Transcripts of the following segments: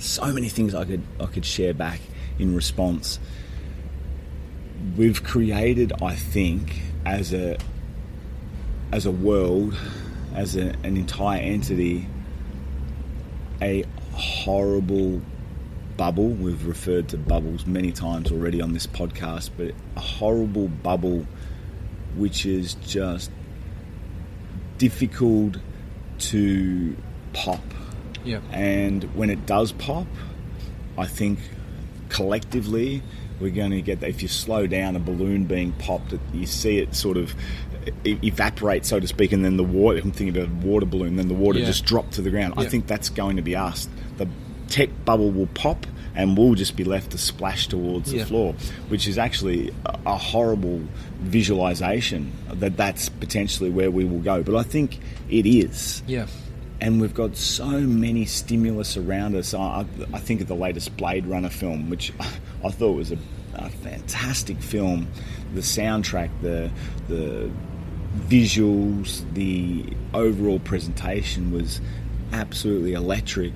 so many things I could share back in response. We've created, I think, as a world, as an entire entity, a horrible bubble. We've referred to bubbles many times already on this podcast, but a horrible bubble which is just difficult to pop. Yeah. And when it does pop, I think collectively we're going to get that. If you slow down a balloon being popped, you see it sort of evaporate, so to speak, and then the water, I'm thinking about a water balloon, then the water just dropped to the ground. I think that's going to be us. The tech bubble will pop and we'll just be left to splash towards the floor, which is actually a horrible visualization that's potentially where we will go. But I think it is. Yeah. And we've got so many stimulus around us. I think of the latest Blade Runner film, which I thought was a fantastic film. The soundtrack, the visuals, the overall presentation was absolutely electric.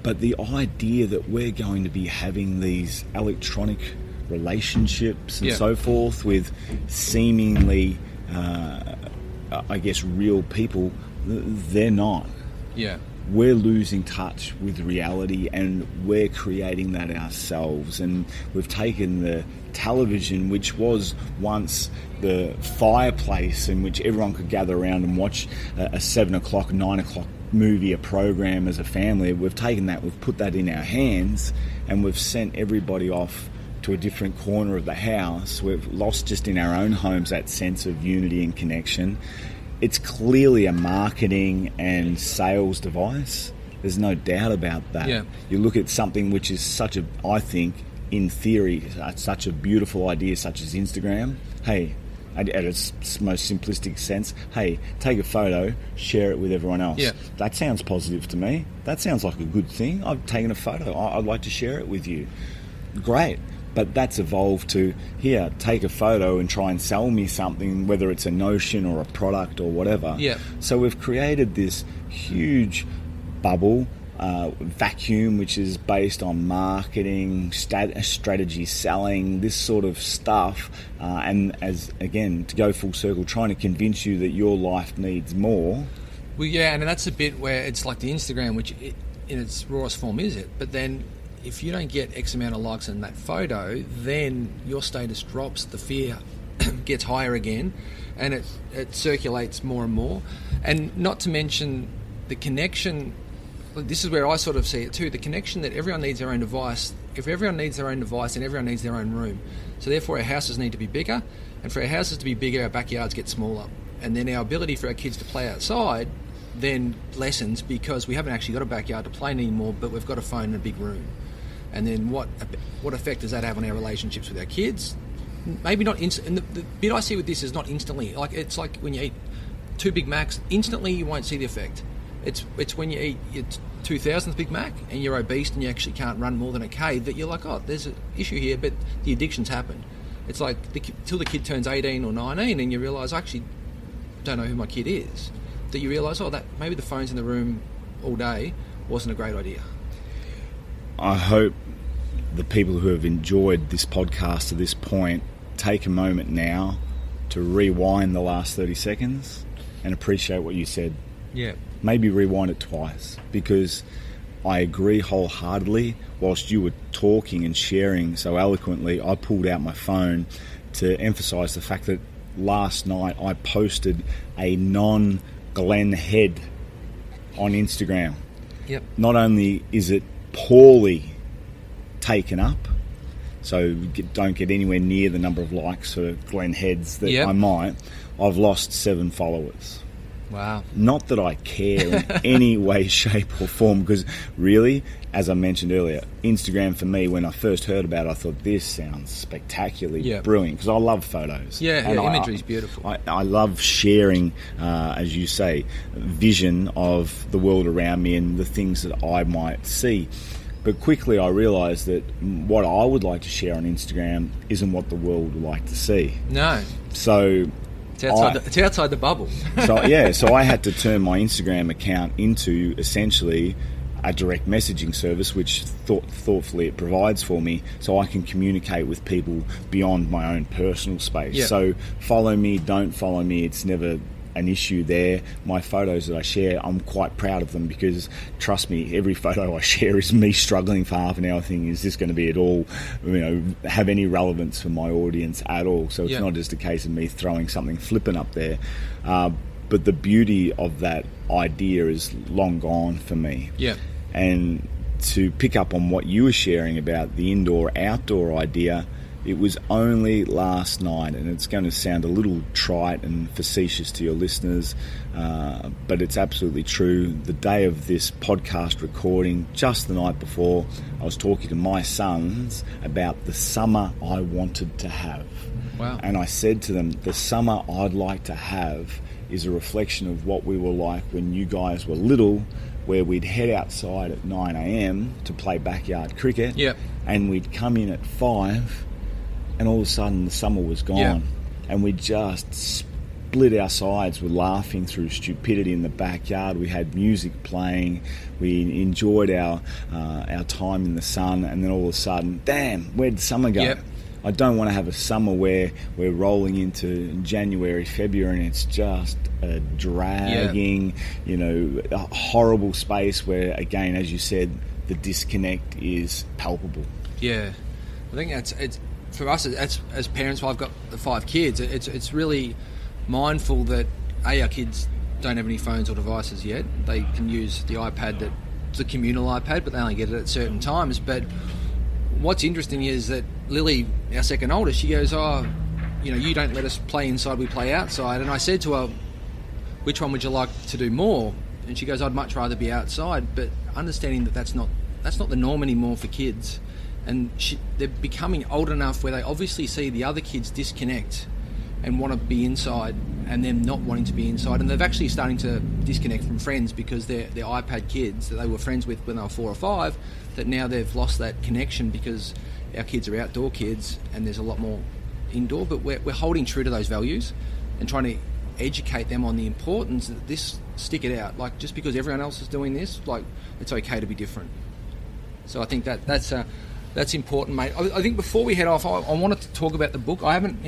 But the idea that we're going to be having these electronic relationships and so forth with seemingly, I guess, real people, they're not. Yeah. We're losing touch with reality and we're creating that ourselves. And we've taken the television, which was once the fireplace in which everyone could gather around and watch a 7 o'clock, 9 o'clock movie, a program as a family. We've taken that, we've put that in our hands, and we've sent everybody off to a different corner of the house. We've lost just in our own homes that sense of unity and connection. It's clearly a marketing and sales device. There's no doubt about that. Yeah. You look at something which is such a, I think, in theory, such a beautiful idea such as Instagram. Hey, at its most simplistic sense, hey, take a photo, share it with everyone else. Yeah. That sounds positive to me. That sounds like a good thing. I've taken a photo. I'd like to share it with you. Great. But that's evolved to, here, take a photo and try and sell me something, whether it's a notion or a product or whatever. Yeah. So we've created this huge bubble, vacuum, which is based on marketing, strategy, selling, this sort of stuff. And as, again, to go full circle, trying to convince you that your life needs more. Well, yeah, and that's a bit where it's like the Instagram, which in its rawest form is it. But then if you don't get X amount of likes in that photo, then your status drops, the fear gets higher again, and it circulates more and more. And not to mention the connection, this is where I sort of see it too, the connection that everyone needs their own device. If everyone needs their own device, then everyone needs their own room. So therefore our houses need to be bigger, and for our houses to be bigger, our backyards get smaller. And then our ability for our kids to play outside then lessens because we haven't actually got a backyard to play in anymore, but we've got a phone and a big room. And then what effect does that have on our relationships with our kids? Maybe not and the bit I see with this is not instantly. Like, it's like when you eat 2 Big Macs, instantly you won't see the effect. It's when you eat your 2000th Big Mac and you're obese and you actually can't run more than a K that you're like, oh, there's an issue here, but the addiction's happened. It's like till the kid turns 18 or 19 and you realise, I actually don't know who my kid is. That you realise, that maybe the phone's in the room all day wasn't a great idea. I hope the people who have enjoyed this podcast to this point take a moment now to rewind the last 30 seconds and appreciate what you said. Yeah. Maybe rewind it twice, because I agree wholeheartedly. Whilst you were talking and sharing so eloquently, I pulled out my phone to emphasise the fact that last night I posted a non-Glenn head on Instagram. Yep. Not only is it poorly taken up, so don't get anywhere near the number of likes for Glenn heads that I might, I've lost 7 followers. Wow. Not that I care in any way, shape or form, because really, as I mentioned earlier, Instagram for me, when I first heard about it, I thought this sounds spectacularly brilliant, because I love photos. Yeah, imagery is beautiful. I love sharing, as you say, vision of the world around me and the things that I might see. But quickly I realised that what I would like to share on Instagram isn't what the world would like to see. No. So it's outside the bubble. So I had to turn my Instagram account into essentially a direct messaging service, which thoughtfully it provides for me, so I can communicate with people beyond my own personal space. Yeah. So follow me, don't follow me, it's never an issue there. My photos that I share, I'm quite proud of them, because trust me, every photo I share is me struggling for half an hour thinking, is this going to be at all, have any relevance for my audience at all? So it's not just a case of me throwing something flippant up there. But the beauty of that idea is long gone for me. Yeah. And to pick up on what you were sharing about the indoor-outdoor idea, it was only last night, and it's going to sound a little trite and facetious to your listeners, but it's absolutely true. The day of this podcast recording, just the night before, I was talking to my sons about the summer I wanted to have. Wow. And I said to them, the summer I'd like to have is a reflection of what we were like when you guys were little, where we'd head outside at 9 a.m. to play backyard cricket, and we'd come in at 5, and all of a sudden the summer was gone, and we just split our sides with laughing through stupidity in the backyard. We had music playing, we enjoyed our time in the sun, and then all of a sudden, damn, where'd summer go? I don't want to have a summer where we're rolling into January, February, and it's just a dragging, a horrible space where, again, as you said, the disconnect is palpable. Yeah, I think it's for us as parents. Well, I've got the 5 kids. It's really mindful that our kids don't have any phones or devices yet. They can use the iPad, the communal iPad, but they only get it at certain times. But what's interesting is that Lily, our second oldest, she goes, you don't let us play inside, we play outside. And I said to her, which one would you like to do more? And she goes, I'd much rather be outside. But understanding that that's not the norm anymore for kids. And they're becoming old enough where they obviously see the other kids disconnect and want to be inside, and them not wanting to be inside. And they're actually starting to disconnect from friends because they're iPad kids that they were friends with when they were 4 or 5, that now they've lost that connection because our kids are outdoor kids and there's a lot more indoor. But we're holding true to those values and trying to educate them on the importance that this, stick it out. Like, just because everyone else is doing this, like, it's okay to be different. So I think that's important, mate. I think before we head off, I wanted to talk about the book. I haven't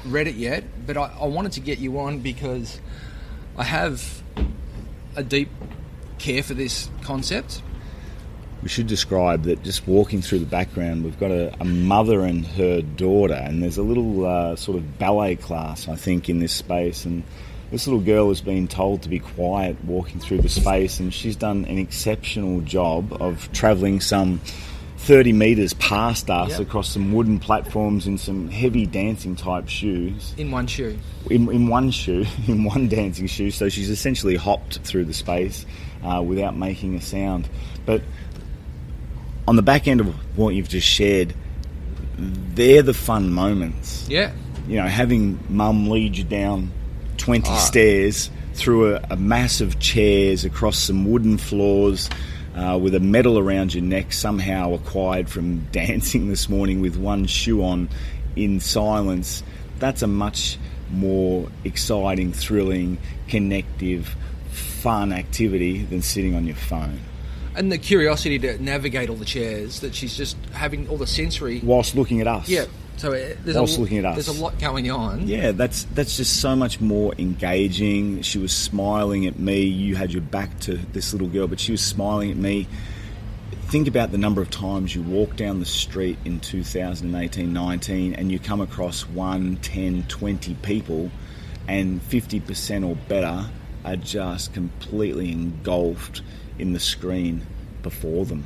read it yet, but I wanted to get you on because I have a deep care for this concept. We should describe that just walking through the background, we've got a mother and her daughter, and there's a little sort of ballet class, I think, in this space. And this little girl has been told to be quiet walking through the space, and she's done an exceptional job of travelling some 30 metres past us across some wooden platforms in some heavy dancing type shoes. In one shoe. In one shoe, in one dancing shoe. So she's essentially hopped through the space without making a sound. But on the back end of what you've just shared, they're the fun moments. Yeah. Having mum lead you down 20 stairs through a massive chairs across some wooden floors, with a medal around your neck, somehow acquired from dancing this morning with one shoe on in silence. That's a much more exciting, thrilling, connective, fun activity than sitting on your phone. And the curiosity to navigate all the chairs, that she's just having all the sensory... Whilst looking at us. Yeah. So looking at us. There's a lot going on. Yeah, that's just so much more engaging. She was smiling at me. You had your back to this little girl, but she was smiling at me. Think about the number of times you walk down the street in 2018-19 and you come across 1, 10, 20 people, and 50% or better are just completely engulfed in the screen before them.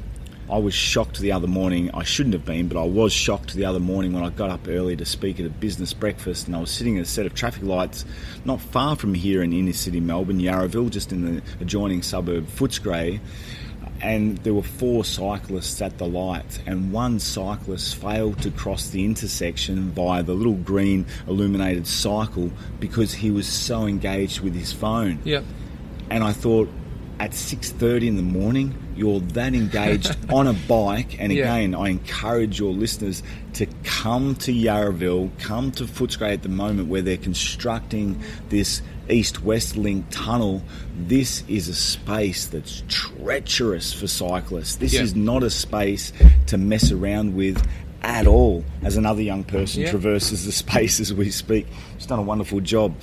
I was shocked the other morning. I shouldn't have been, but I was shocked the other morning when I got up early to speak at a business breakfast, and I was sitting at a set of traffic lights not far from here in inner city Melbourne, Yarraville, just in the adjoining suburb Footscray, and there were 4 cyclists at the light, and one cyclist failed to cross the intersection via the little green illuminated cycle because he was so engaged with his phone. Yep. And I thought, at 6:30 in the morning, you're that engaged on a bike. And Yeah. again, I encourage your listeners to come to Yarraville, come to Footscray at the moment where they're constructing this East-West Link tunnel. This is a space that's treacherous for cyclists. This is not a space to mess around with at all. As another young person traverses the space as we speak, she's done a wonderful job.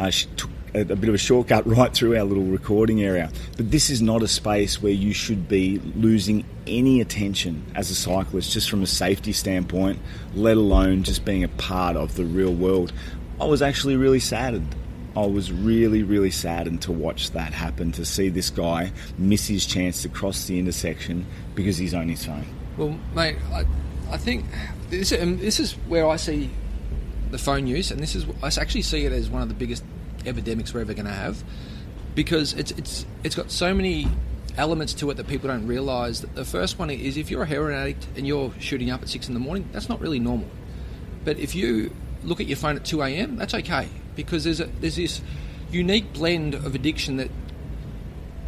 She took a bit of a shortcut right through our little recording area. But this is not a space where you should be losing any attention as a cyclist, just from a safety standpoint, let alone just being a part of the real world. I was actually really saddened. I was really, really saddened to watch that happen, to see this guy miss his chance to cross the intersection because he's on his phone. Well, mate, I think this is where I see the phone use, and I actually see it as one of the biggest epidemics we're ever going to have, because it's got so many elements to it that people don't realise. That the first one is, if you're a heroin addict and you're shooting up at 6 a.m, that's not really normal. But if you look at your phone at 2 a.m, that's okay, because there's this unique blend of addiction that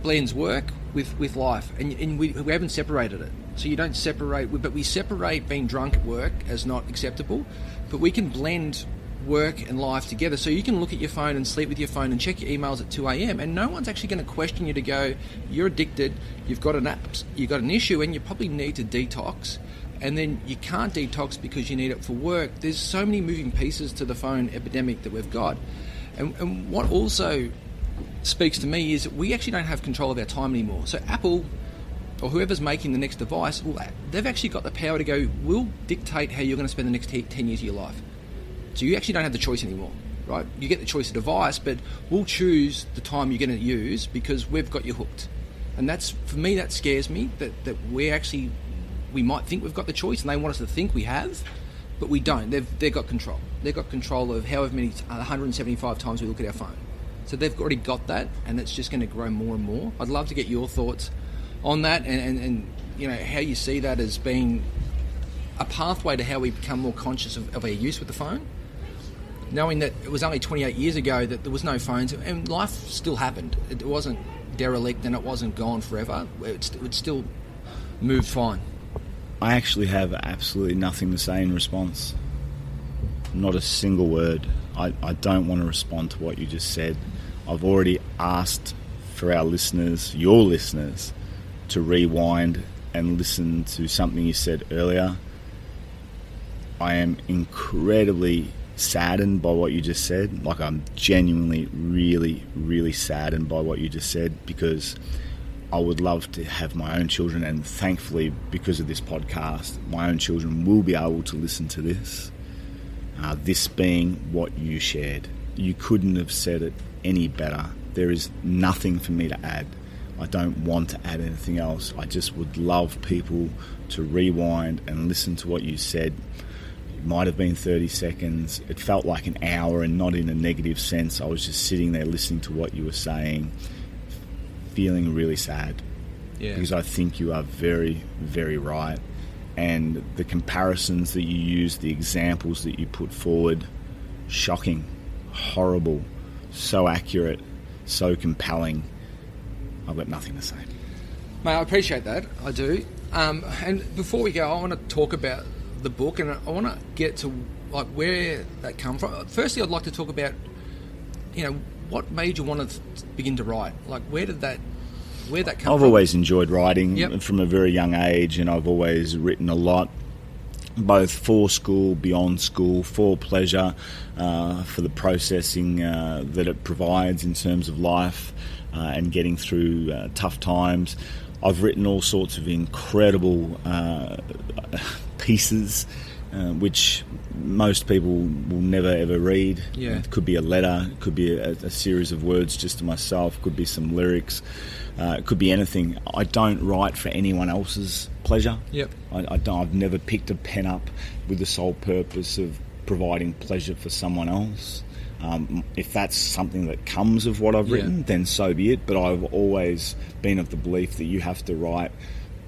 blends work with life, and we haven't separated it. So you don't separate, but we separate being drunk at work as not acceptable, but we can blend work and life together. So you can look at your phone and sleep with your phone and check your emails at 2 a.m, and no one's actually going to question you to go, you're addicted, you've got an issue, and you probably need to detox. And then you can't detox because you need it for work. There's so many moving pieces to the phone epidemic that we've got. And what also speaks to me is that we actually don't have control of our time anymore. So Apple, or whoever's making the next device, they've actually got the power to go, we'll dictate how you're going to spend the next 10 years of your life. So you actually don't have the choice anymore, right? You get the choice of device, but we'll choose the time you're going to use because we've got you hooked. And that's, for me, that scares me, that we might think we've got the choice, and they want us to think we have, but we don't. They've got control. They've got control of however many 175 times we look at our phone. So they've already got that, and it's just going to grow more and more. I'd love to get your thoughts on that, and you know, how you see that as being a pathway to how we become more conscious of our use with the phone, knowing that it was only 28 years ago that there was no phones, and life still happened. It wasn't derelict, and it wasn't gone forever. It still moved fine. I actually have absolutely nothing to say in response. Not a single word. I don't want to respond to what you just said. I've already asked for our listeners, your listeners, to rewind and listen to something you said earlier. I am incredibly saddened by what you just said. Like, I'm genuinely really, really saddened by what you just said, because I would love to have my own children, and thankfully, because of this podcast, my own children will be able to listen to this. This being what you shared. You couldn't have said it any better. There is nothing for me to add. I don't want to add anything else. I just would love people to rewind and listen to what you said. It might have been 30 seconds. It felt like an hour, and not in a negative sense. I was just sitting there listening to what you were saying, feeling really sad, because I think you are very, very right. And the comparisons that you use, the examples that you put forward, shocking, horrible, so accurate, so compelling. I've got nothing to say. Mate, I appreciate that. I do. And before we go, I want to talk about the book, and I want to get to like where that come from. Firstly, I'd like to talk about, you know, what made you want to begin to write? Like, where that come from? I've always enjoyed writing from a very young age, and I've always written a lot, both for school, beyond school, for pleasure, for the processing that it provides in terms of life and getting through tough times. I've written all sorts of incredible pieces, which most people will never ever read. It could be a letter, it could be a series of words just to myself, could be some lyrics, it could be anything. I don't write for anyone else's pleasure. I've never picked a pen up with the sole purpose of providing pleasure for someone else. If that's something that comes of what I've written, then so be it. But I've always been of the belief that you have to write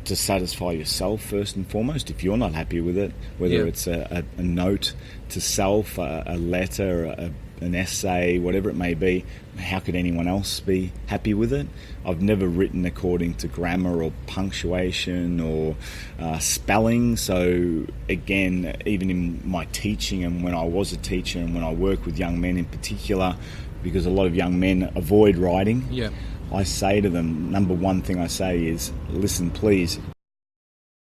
to satisfy yourself first and foremost. If you're not happy with it, whether it's a note to self, a letter, a an essay, whatever it may be, how could anyone else be happy with it? I've never written according to grammar or punctuation or spelling. So again, even in my teaching and when I was a teacher and when I work with young men in particular, because a lot of young men avoid writing, Yeah. I say to them, number one thing I say is, listen, please,